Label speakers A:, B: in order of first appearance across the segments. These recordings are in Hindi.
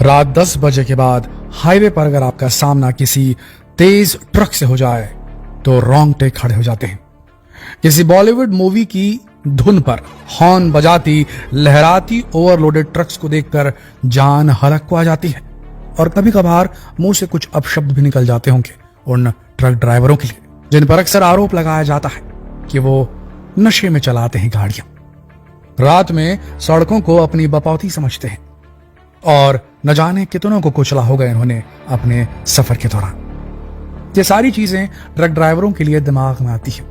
A: रात 10 बजे के बाद हाईवे पर अगर आपका सामना किसी तेज ट्रक से हो जाए तो रोंगटे खड़े हो जाते हैं। किसी बॉलीवुड मूवी की धुन पर हॉर्न बजाती लहराती ओवरलोडेड ट्रक्स को देखकर जान हलक को आ जाती है और कभी कभार मुंह से कुछ अपशब्द भी निकल जाते होंगे उन ट्रक ड्राइवरों के लिए, जिन पर अक्सर आरोप लगाया जाता है कि वो नशे में चलाते हैं गाड़ियां, रात में सड़कों को अपनी बपौती समझते हैं और न जाने कितनों को कुचला होगा इन्होंने अपने सफर के दौरान। ये सारी चीजें ट्रक ड्राइवरों के लिए दिमाग में आती है।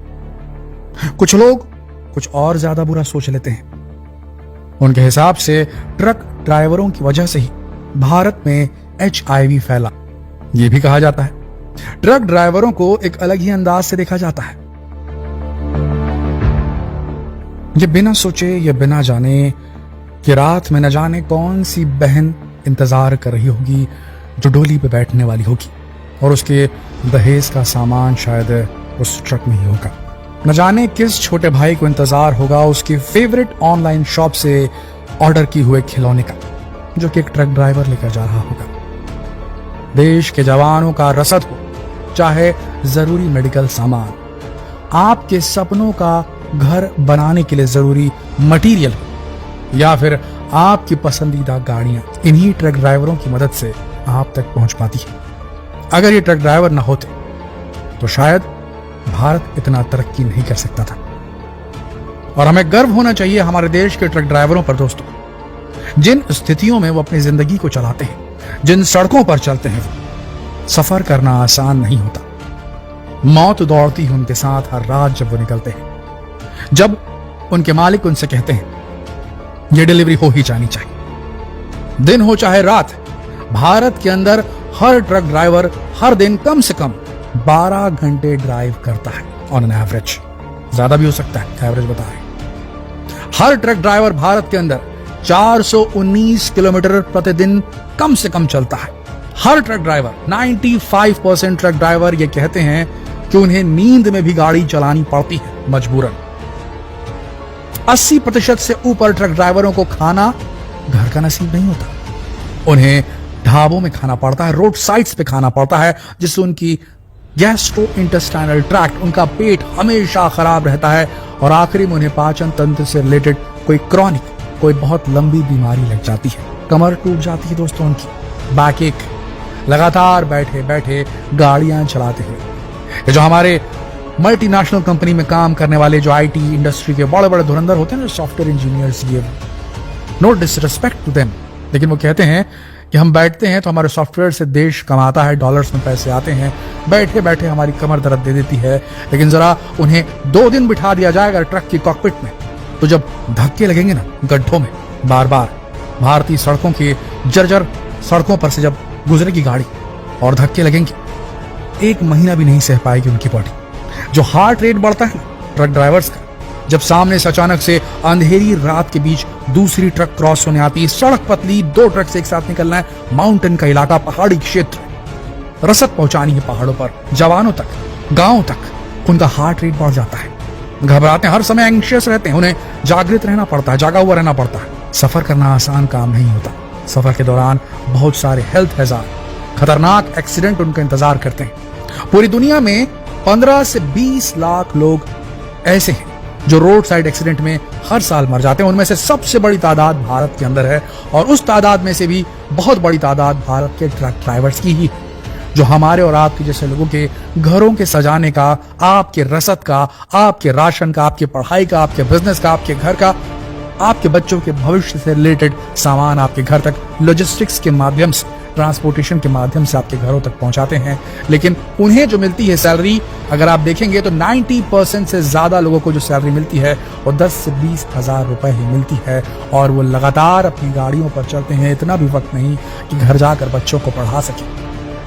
A: कुछ लोग कुछ और ज्यादा बुरा सोच लेते हैं। उनके हिसाब से ट्रक ड्राइवरों की वजह से ही भारत में HIV फैला। यह भी कहा जाता है ट्रक ड्राइवरों को एक अलग ही अंदाज से देखा जाता है। ये बिना सोचे या बिना जाने कि रात में न जाने कौन सी बहन इंतजार कर रही होगी जो डोली पे बैठने वाली होगी और उसके दहेज का सामान शायद उस ट्रक में ही होगा। न जाने किस छोटे भाई को इंतजार होगा उसकी फेवरेट ऑनलाइन शॉप से ऑर्डर किए हुए खिलौने का, जो कि एक ट्रक ड्राइवर लेकर जा रहा होगा। देश के जवानों का रसद हो, चाहे जरूरी मेडिकल सामान, आपके सपनों का घर बनाने के लिए जरूरी मटेरियल हो, या फिर आपकी पसंदीदा गाड़ियां, इन्हीं ट्रक ड्राइवरों की मदद से आप तक पहुंच पाती है। अगर ये ट्रक ड्राइवर ना होते तो शायद भारत इतना तरक्की नहीं कर सकता था। और हमें गर्व होना चाहिए हमारे देश के ट्रक ड्राइवरों पर दोस्तों, जिन स्थितियों में वो अपनी जिंदगी को चलाते हैं, जिन सड़कों पर चलते हैं। सफर करना आसान नहीं होता। मौत दौड़ती है उनके साथ हर रात जब वो निकलते हैं, जब उनके मालिक उनसे कहते हैं ये डिलीवरी हो ही जानी चाहिए। दिन हो चाहे रात, भारत के अंदर हर ट्रक ड्राइवर हर दिन कम से कम 12 घंटे ड्राइव करता है ऑन एन एवरेज। ज्यादा भी हो सकता है, एवरेज बता रहे। हर ट्रक ड्राइवर भारत के अंदर 419 किलोमीटर प्रतिदिन कम से कम चलता है। हर ट्रक ड्राइवर 95% ट्रक ड्राइवर ये कहते हैं कि उन्हें नींद में भी गाड़ी चलानी पड़ती है मजबूरन। 80% से ऊपर ट्रक ड्राइवरों को खाना घर का नसीब नहीं होता। उन्हें ढाबों में खाना पड़ता है, रोड साइड्स पे खाना पड़ता है, जिससे उनकी गैस्ट्रो इंटेस्टाइनल ट्रैक्ट, उनका पेट हमेशा खराब रहता है और आखिरी में उन्हें पाचन तंत्र से रिलेटेड कोई क्रॉनिक, कोई बहुत लंबी बीमारी लग जाती है। कमर टूट जाती है दोस्तों उनकी, बैक एक, लगातार बैठे बैठे गाड़ियां चलाते हैं। ये जो हमारे मल्टीनेशनल कंपनी में काम करने वाले जो IT इंडस्ट्री के बड़े बड़े धुरंधर होते हैं ना, सॉफ्टवेयर इंजीनियर्स, ये नो डिसरिस्पेक्ट टू देम, लेकिन वो कहते हैं कि हम बैठते हैं तो हमारे सॉफ्टवेयर से देश कमाता है, डॉलर्स में पैसे आते हैं, बैठे बैठे हमारी कमर दर्द दे देती है। लेकिन जरा उन्हें 2 दिन बिठा दिया जाएगा ट्रक की कॉकपिट में, तो जब धक्के लगेंगे ना गड्ढों में बार बार, भारतीय सड़कों की जर्जर सड़कों पर से जब गुजरेगी गाड़ी और धक्के लगेंगे, 1 महीना भी नहीं सह पाएगी उनकी बॉडी। जो हार्ट रेट बढ़ता है ट्रक ड्राइवर्स का, जब सामने से अचानक से अंधेरी रात के बीच दूसरी ट्रक क्रॉस होने आती है, सड़क पतली, 2 ट्रक से एक साथ निकलना है, माउंटेन का इलाका, पहाड़ी क्षेत्र, रसद पहुंचानी है पहाड़ों पर, जवानों तक, गांव तक, उनका हार्ट रेट बढ़ जाता है, घबराते हैं, हर समय एंग्शियस रहते हैं, उन्हें जागृत रहना पड़ता है, जागा हुआ रहना पड़ता है। सफर करना आसान काम नहीं होता। सफर के दौरान बहुत सारे हेल्थ हैजार्ड, खतरनाक एक्सीडेंट उनका इंतजार करते हैं। पूरी दुनिया में 15 से 20 लाख लोग ऐसे हैं जो रोड साइड एक्सीडेंट में हर साल मर जाते हैं। उनमें से सबसे बड़ी तादाद भारत के अंदर है और उस तादाद में से भी बहुत बड़ी तादाद भारत के ट्रक ड्राइवर्स की ही है, जो हमारे और आपके जैसे लोगों के घरों के सजाने का, आपके रसद का, आपके राशन का, आपके पढ़ाई का, आपके बिजनेस का, आपके घर का, आपके बच्चों के भविष्य से रिलेटेड सामान आपके घर तक लॉजिस्टिक्स के माध्यम से, ट्रांसपोर्टेशन के माध्यम से आपके घरों तक पहुंचाते हैं। लेकिन उन्हें जो मिलती है सैलरी, अगर आप देखेंगे तो 90% से ज्यादा लोगों को जो सैलरी मिलती है वो 10 से 20 हजार रुपए ही मिलती है और वो लगातार अपनी गाड़ियों पर चलते हैं। इतना भी वक्त नहीं कि घर जाकर बच्चों को पढ़ा सके,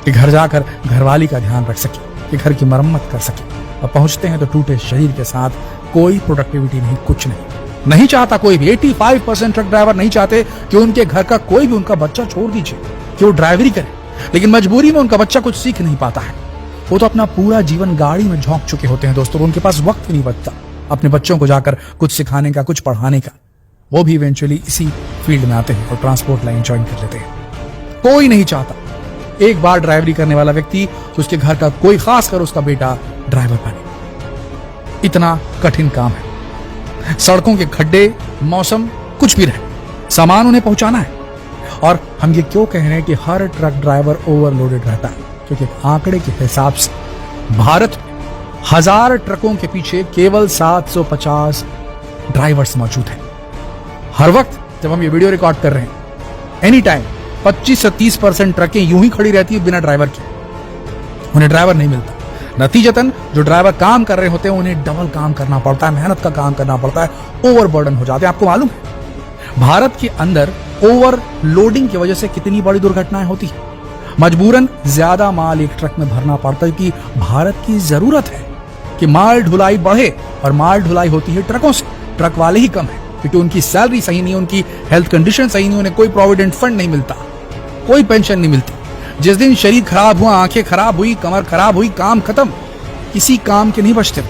A: कि घर जाकर घरवाली का ध्यान रख सके, कि घर की मरम्मत कर सके। और पहुंचते हैं तो टूटे शरीर के साथ, कोई प्रोडक्टिविटी नहीं, कुछ नहीं चाहता कोई भी। 85% ट्रक ड्राइवर नहीं चाहते कि उनके घर का कोई भी उनका बच्चा, छोड़ दीजिए कि वो ड्राइवरी करे, लेकिन मजबूरी में उनका बच्चा कुछ सीख नहीं पाता है। वो तो अपना पूरा जीवन गाड़ी में झोंक चुके होते हैं दोस्तों, उनके पास वक्त नहीं बचता अपने बच्चों को जाकर कुछ सिखाने का, कुछ पढ़ाने का। वो भी इवेंचुअली इसी फील्ड में आते हैं और ट्रांसपोर्ट लाइन ज्वाइन कर लेते हैं। कोई नहीं चाहता एक बार ड्राइवरी करने वाला व्यक्ति कि उसके घर का कोई, खासकर उसका बेटा, ड्राइवर बने। इतना कठिन काम है। सड़कों के खड्डे, मौसम, कुछ भी रहे, सामान उन्हें पहुंचाना है। और हम ये क्यों कह रहे हैं कि हर ट्रक ड्राइवर ओवरलोडेड रहता है? क्योंकि आंकड़े के हिसाब से भारत में 1000 ट्रकों के पीछे केवल 750 ड्राइवर्स मौजूद हैं। हर वक्त जब हम ये वीडियो रिकॉर्ड कर रहे हैं, एनी टाइम 25 से 30% ट्रकें यूं ही खड़ी रहती है बिना ड्राइवर के। उन्हें ड्राइवर नहीं मिलता। नतीजतन जो ड्राइवर काम कर रहे होते हैं उन्हें डबल काम करना पड़ता है, मेहनत का काम करना पड़ता है, ओवरबर्डन हो जाते हैं। आपको मालूम है भारत के अंदर ओवरलोडिंग की वजह से कितनी बड़ी दुर्घटनाएं होती है। मजबूरन ज्यादा माल एक ट्रक में भरना पड़ता है कि भारत की जरूरत है कि माल ढुलाई बढ़े, और माल ढुलाई होती है ट्रकों से। ट्रक वाले ही कम है क्योंकि उनकी सैलरी सही नहीं, उनकी हेल्थ कंडीशन सही नहीं, उन्हें कोई प्रोविडेंट फंड नहीं मिलता, कोई पेंशन नहीं मिलती। जिस दिन शरीर खराब हुआ, आंखें खराब हुई, कमर खराब हुई, काम खत्म, किसी काम के नहीं बचते।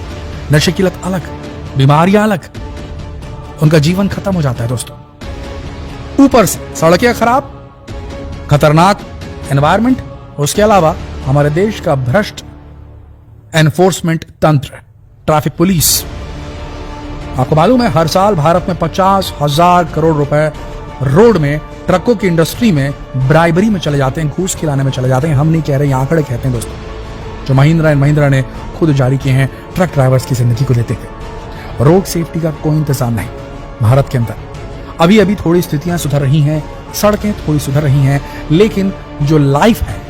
A: नशे की लत अलग, बीमारियां अलग, उनका जीवन खत्म हो जाता है दोस्तों। ऊपर से सड़कें खराब, खतरनाक एनवायरमेंट, उसके अलावा हमारे देश का भ्रष्ट एनफोर्समेंट तंत्र, ट्रैफिक पुलिस। आपको मालूम है हर साल भारत में 50,000 करोड़ रुपए रोड में, ट्रकों की इंडस्ट्री में ब्राइबरी में चले जाते हैं, घूस खिलाने में चले जाते हैं। हम नहीं कह रहे, आंकड़े कहते हैं दोस्तों, जो महिंद्रा एंड महिंद्रा ने खुद जारी किए हैं ट्रक ड्राइवर्स की जिंदगी को लेते हुए। रोड सेफ्टी का कोई इंतजाम नहीं भारत के अंदर। अभी अभी थोड़ी स्थितियां सुधर रही हैं, सड़कें थोड़ी सुधर रही हैं, लेकिन जो लाइफ है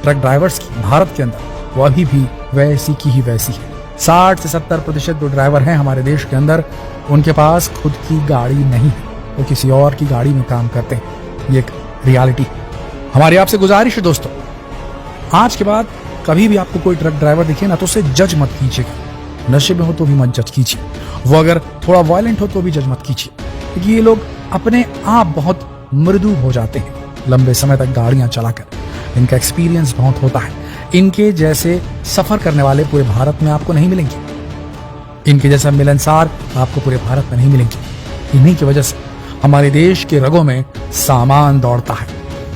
A: ट्रक ड्राइवर्स की भारत के अंदर, वो अभी भी वैसी की ही वैसी है। 60 से 70% जो ड्राइवर हैं हमारे देश के अंदर, उनके पास खुद की गाड़ी नहीं है, वो किसी और की गाड़ी में काम करते हैं। ये एक रियलिटी है। हमारी आपसे गुजारिश है दोस्तों, आज के बाद कभी भी आपको कोई ट्रक ड्राइवर दिखे ना तो उसे जज मत कीजिएगा। नशे में हो तो भी मत जज कीजिए, वो अगर थोड़ा वायलेंट हो तो भी जज मत कीजिए, क्योंकि ये लोग अपने आप बहुत मृदु हो जाते हैं लंबे समय तक गाड़ियां चलाकर। इनका एक्सपीरियंस बहुत होता है। इनके जैसे सफर करने वाले पूरे भारत में आपको नहीं मिलेंगे। इनके जैसा मिलनसार आपको पूरे भारत में नहीं मिलेंगे। इन्हीं की वजह से हमारे देश के रगों में सामान दौड़ता है।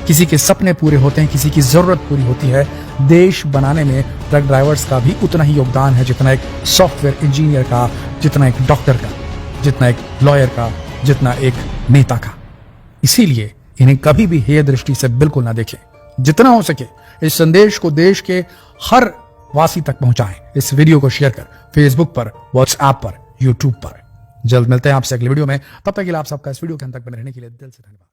A: किसी के सपने पूरे होते हैं, किसी की जरूरत पूरी होती है। देश बनाने में ट्रक ड्राइवर्स का भी उतना ही योगदान है जितना एक सॉफ्टवेयर इंजीनियर का, जितना एक डॉक्टर का, जितना एक लॉयर का, जितना एक नेता का। इसीलिए इन्हें कभी भी हेय दृष्टि से बिल्कुल ना देखें। जितना हो सके इस संदेश को देश के हर वासी तक पहुंचाएं। इस वीडियो को शेयर कर फेसबुक पर, व्हाट्सएप पर, यूट्यूब पर। जल्द मिलते हैं आपसे अगले वीडियो में। तब तक के लिए आप सबका इस वीडियो के अंत तक बने रहने के लिए दिल से धन्यवाद।